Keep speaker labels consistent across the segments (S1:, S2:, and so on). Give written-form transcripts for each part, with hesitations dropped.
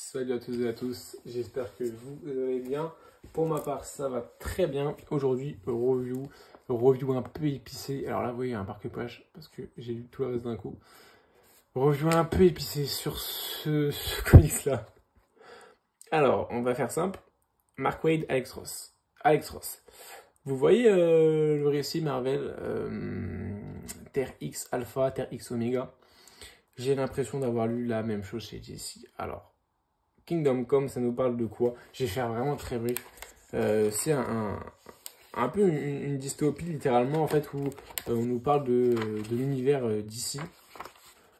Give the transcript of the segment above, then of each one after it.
S1: Salut à tous et à tous, j'espère que vous allez bien. Pour ma part, ça va très bien. Aujourd'hui, review un peu épicé. Alors là, vous voyez, il y a un marque-page parce que j'ai lu tout le reste d'un coup. Review un peu épicé sur ce comics-là. Alors, on va faire simple. Mark Waid, Alex Ross. Alex Ross. Vous voyez le récit Marvel Terre X Alpha, Terre X Omega. J'ai l'impression d'avoir lu la même chose chez DC. Alors, Kingdom Come, ça nous parle de quoi? Je vais faire vraiment très brief. C'est un peu une dystopie, littéralement, en fait, où on nous parle de l'univers d'ici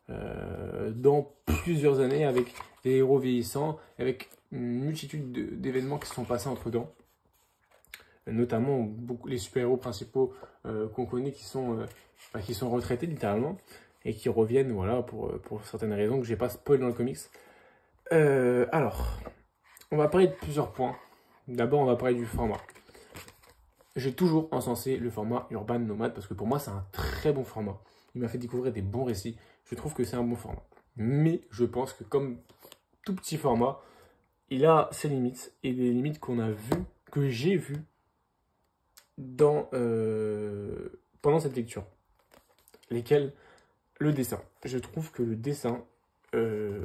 S1: dans plusieurs années, avec des héros vieillissants, avec une multitude d'événements qui se sont passés entre-temps. Notamment beaucoup les super-héros principaux qu'on connaît qui sont retraités, littéralement, et qui reviennent, voilà, pour certaines raisons que je n'ai pas spoil dans le comics. Alors, on va parler de plusieurs points. D'abord, on va parler du format. J'ai toujours encensé le format Urban Nomad parce que pour moi, c'est un très bon format. Il m'a fait découvrir des bons récits. Je trouve que c'est un bon format. Mais je pense que comme tout petit format, il a ses limites et des limites que j'ai vues pendant cette lecture. Lesquelles? Le dessin. Je trouve que le dessin...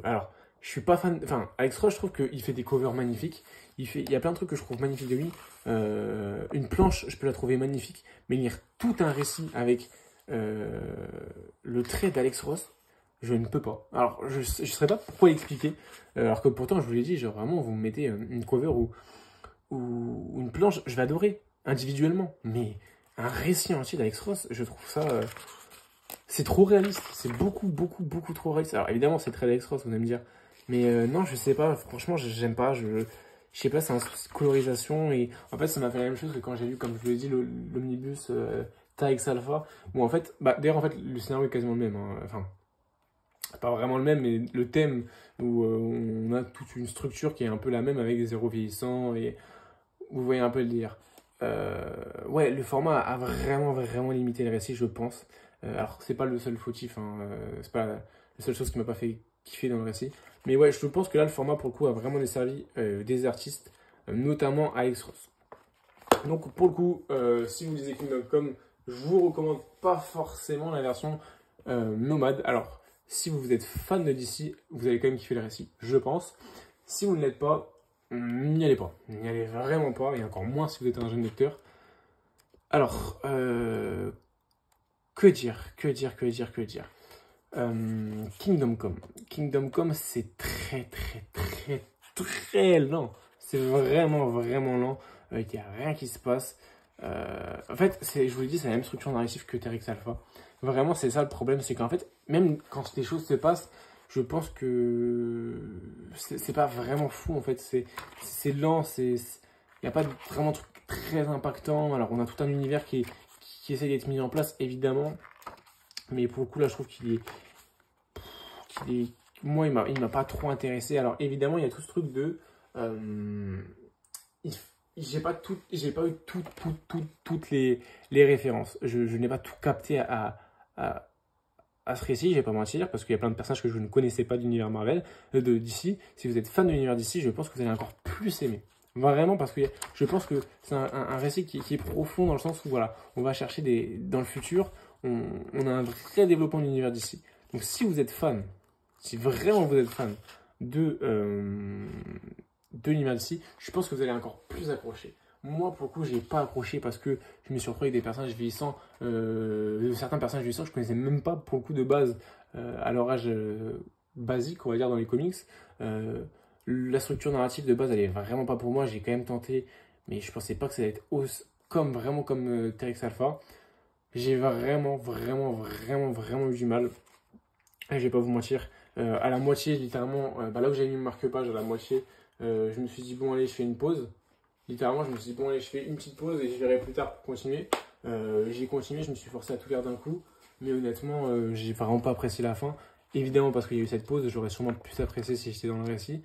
S1: alors, je suis pas fan... Enfin, Alex Ross, je trouve qu'il fait des covers magnifiques. Il y a plein de trucs que je trouve magnifiques de lui. Une planche, je peux la trouver magnifique. Mais lire tout un récit avec le trait d'Alex Ross, je ne peux pas. Alors, je ne saurais pas pourquoi l'expliquer. Alors que pourtant, je vous l'ai dit, genre vraiment, vous me mettez une cover ou une planche, je vais adorer individuellement. Mais un récit entier d'Alex Ross, je trouve ça... c'est trop réaliste, c'est beaucoup trop réaliste. Alors évidemment c'est très Alex Ross, vous allez me dire. Mais non, je sais pas, franchement j'aime pas, je sais pas, c'est un souci de colorisation. Et en fait ça m'a fait la même chose que quand j'ai lu, comme je vous l'ai dit, l'omnibus TAX Alpha. Où en fait, d'ailleurs en fait le scénario est quasiment le même. Hein. Enfin, pas vraiment le même, mais le thème où on a toute une structure qui est un peu la même avec des héros vieillissants. Et vous voyez un peu le délire. Ouais, le format a vraiment limité le récit, je pense. Alors, c'est pas le seul fautif, hein, c'est pas la seule chose qui m'a pas fait kiffer dans le récit. Mais ouais, je pense que là, le format, pour le coup, a vraiment desservi des artistes, notamment Alex Ross. Donc, pour le coup, si vous lisez Kingdom Come, je vous recommande pas forcément la version nomade. Alors, si vous êtes fan de DC, vous allez quand même kiffer le récit, je pense. Si vous ne l'êtes pas, n'y allez pas. N'y allez vraiment pas, et encore moins si vous êtes un jeune lecteur. Alors, que dire Kingdom Come. Kingdom Come, c'est très lent. C'est vraiment lent. Il n'y a rien qui se passe. En fait, je vous le dis, c'est la même structure narrative que Terre X Alpha. Vraiment, c'est ça le problème. C'est qu'en fait, même quand des choses se passent, je pense que c'est pas vraiment fou. En fait, c'est lent. Il n'y a pas vraiment de truc très impactant. Alors, on a tout un univers qui essaie d'être mis en place, évidemment. Mais pour le coup, là, je trouve moi, il m'a pas trop intéressé. Alors, évidemment, il y a tout ce truc de... j'ai pas eu toutes les références. Je n'ai pas tout capté à ce récit, je vais pas mentir, parce qu'il y a plein de personnages que je ne connaissais pas de l'univers Marvel, d'ici. Si vous êtes fan de l'univers d'ici, je pense que vous allez encore plus aimer. Vraiment, parce que je pense que c'est un récit qui est profond dans le sens où, voilà, on va chercher dans le futur, on a un vrai développement de l'univers d'ici. Donc, si vous êtes fan, si vraiment vous êtes fan de l'univers d'ici, je pense que vous allez encore plus accrocher. Moi, pour le coup, je n'ai pas accroché parce que je me suis retrouvé avec des personnages vieillissants, certains personnages vieillissants que je ne connaissais même pas, pour le coup, de base, à leur âge basique, on va dire, dans les comics. La structure narrative de base, elle est vraiment pas pour moi. J'ai quand même tenté, mais je pensais pas que ça allait être comme Terre X Alpha. J'ai vraiment eu du mal. Et je vais pas vous mentir. À la moitié, littéralement, là où j'avais mis le marque-page, à la moitié, je me suis dit, bon, allez, je fais une pause. Littéralement, je me suis dit, bon, allez, je fais une petite pause et je verrai plus tard pour continuer. J'ai continué, je me suis forcé à tout lire d'un coup. Mais honnêtement, j'ai vraiment pas apprécié la fin. Évidemment, parce qu'il y a eu cette pause, j'aurais sûrement plus apprécié si j'étais dans le récit.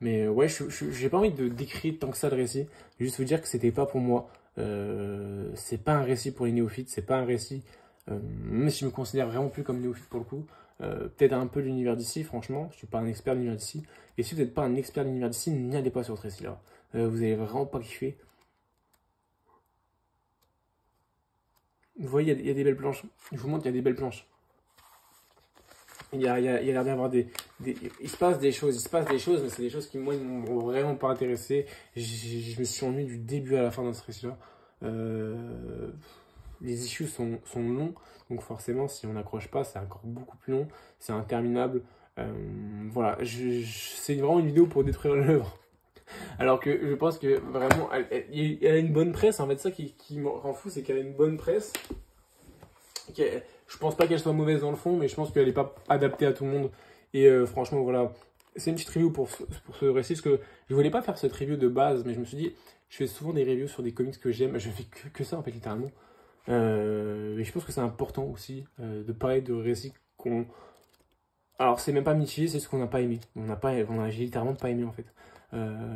S1: Mais ouais, j'ai pas envie de décrire tant que ça le récit. Juste vous dire que c'était pas pour moi. C'est pas un récit pour les néophytes. C'est pas un récit, même si je me considère vraiment plus comme néophyte pour le coup. peut-être un peu l'univers d'ici, franchement. Je suis pas un expert de l'univers d'ici. Et si vous n'êtes pas un expert de l'univers d'ici, n'y allez pas sur ce récit-là. Vous allez vraiment pas kiffer. Vous voyez, il y a des belles planches. Je vous montre, il y a des belles planches. Il y a l'air d'y avoir il se passe des choses, mais c'est des choses qui, moi, ne m'ont vraiment pas intéressé. Je me suis ennuyé du début à la fin dans ce récit-là. Les issues sont longs, donc forcément, si on n'accroche pas, c'est encore beaucoup plus long, c'est interminable. Voilà, c'est vraiment une vidéo pour détruire l'œuvre. Alors que je pense que vraiment, elle a une bonne presse. En fait, ça qui me rend fou, c'est qu'elle a une bonne presse. Je pense pas qu'elle soit mauvaise dans le fond, mais je pense qu'elle n'est pas adaptée à tout le monde. Et franchement, voilà, c'est une petite review pour ce récit, parce que je voulais pas faire cette review de base, mais je me suis dit, je fais souvent des reviews sur des comics que j'aime, je fais que ça en fait, littéralement. Mais je pense que c'est important aussi de parler de récits qu'on... Alors, c'est même pas mitigé, c'est ce qu'on n'a pas aimé. J'ai littéralement pas aimé en fait.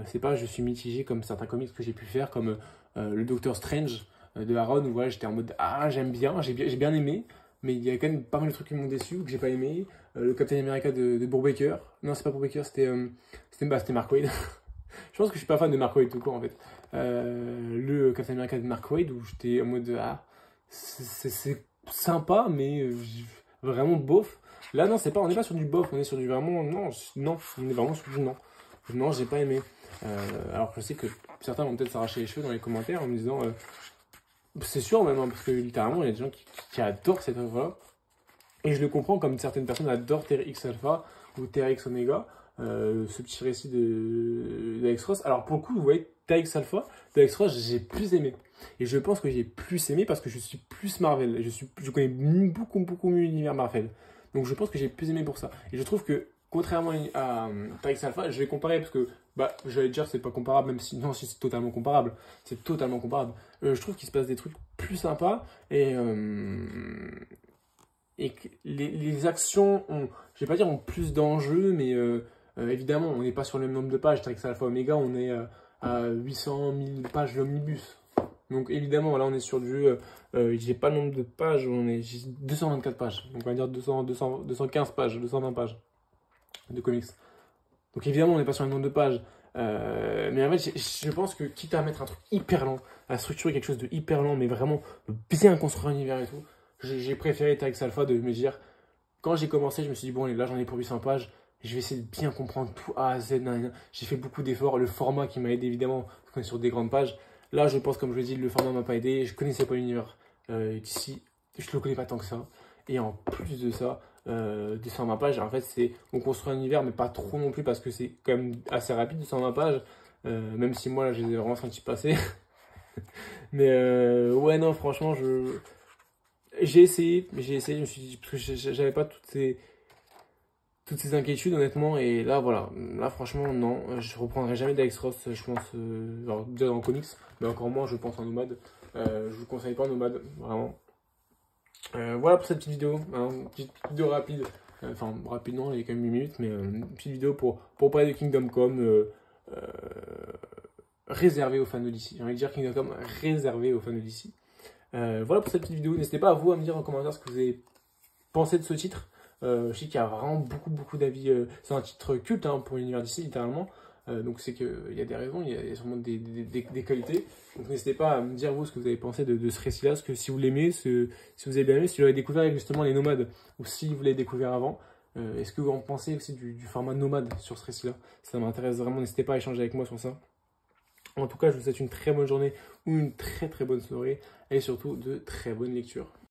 S1: C'est pas je suis mitigé comme certains comics que j'ai pu faire, comme le Doctor Strange de Aaron, où voilà, j'étais en mode ah, j'aime bien, j'ai bien aimé, mais il y a quand même pas mal de trucs qui m'ont déçu, que j'ai pas aimé. Le Captain America de Brubaker. Non, c'est pas Brubaker, c'était Mark Waid. Je pense que je suis pas fan de Mark Waid tout court en fait. Le Captain America de Mark Waid, où j'étais en mode ah, c'est sympa, mais vraiment beauf. Là, non, on n'est pas sur du bof, on est sur du vraiment. Non, on est vraiment sur du non. Non, j'ai pas aimé. Alors que je sais que certains vont peut-être s'arracher les cheveux dans les commentaires en me disant. C'est sûr, même, hein, parce que littéralement, il y a des gens qui adorent cette œuvre-là. Et je le comprends, comme certaines personnes adorent Terra X Alpha ou Terra X Omega, ce petit récit d'Alex Ross. Alors, pour le coup, vous voyez, Terra X Alpha d'Alex Ross, j'ai plus aimé. Et je pense que j'ai plus aimé parce que je suis plus Marvel. Je connais beaucoup mieux l'univers Marvel. Donc, je pense que j'ai plus aimé pour ça. Et je trouve que, contrairement à Terra X Alpha, je vais comparer parce que, j'allais dire, c'est pas comparable, même si, non, si c'est totalement comparable. C'est totalement comparable. Je trouve qu'il se passe des trucs plus sympas et que les actions je vais pas dire ont plus d'enjeux, mais évidemment, on n'est pas sur le même nombre de pages. Terra X Alpha Omega, on est à 800 000 pages de l'omnibus. Donc évidemment, là on est sur du... j'ai pas le nombre de pages, j'ai 224 pages. Donc on va dire 215 pages, 220 pages de comics. Donc évidemment, on n'est pas sur le nombre de pages. Mais en fait, je pense que quitte à mettre un truc hyper lent, à structurer quelque chose de hyper lent, mais vraiment bien construire un univers et tout, j'ai préféré Terra X Alpha de me dire, quand j'ai commencé, je me suis dit, bon, allez, là j'en ai pour 800 pages, je vais essayer de bien comprendre tout A à Z. J'ai fait beaucoup d'efforts, le format qui m'a aidé évidemment, parce qu'on est sur des grandes pages. Là, je pense, comme je l'ai dit, le format m'a pas aidé, je connaissais pas l'univers d'ici, je le connais pas tant que ça. Et en plus de ça, 220 pages, en fait, on construit un univers, mais pas trop non plus, parce que c'est quand même assez rapide, 220 pages, même si moi, là, je les ai vraiment sentis passer. Mais ouais, non, franchement, j'ai essayé, je me suis dit, parce que j'avais pas toutes ces inquiétudes, honnêtement, et là, voilà, là, franchement, non, je reprendrai jamais d'Alex Ross, je pense, alors, déjà dans le comics, mais encore moins, je pense, en Nomade. Je vous conseille pas Nomade, vraiment. Voilà pour cette petite vidéo, hein, une petite vidéo rapide, enfin rapide non, il y a quand même 8 minutes, mais une petite vidéo pour parler de Kingdom Come réservé aux fans de DC. J'ai envie de dire Kingdom Come réservé aux fans de DC. Voilà pour cette petite vidéo, n'hésitez pas à me dire en commentaire ce que vous avez pensé de ce titre. Je sais qu'il y a vraiment beaucoup d'avis, c'est un titre culte hein, pour l'univers DC littéralement. Donc c'est qu'il y a des raisons, il y a sûrement des qualités. Donc n'hésitez pas à me dire vous ce que vous avez pensé de ce récit-là, que si vous l'aimez, si vous avez bien aimé, si vous l'avez découvert avec justement les nomades, ou si vous l'avez découvert avant. Est-ce que vous en pensez aussi du format nomade sur ce récit-là? Ça m'intéresse vraiment, n'hésitez pas à échanger avec moi sur ça. En tout cas, je vous souhaite une très bonne journée ou une très bonne soirée et surtout de très bonnes lectures.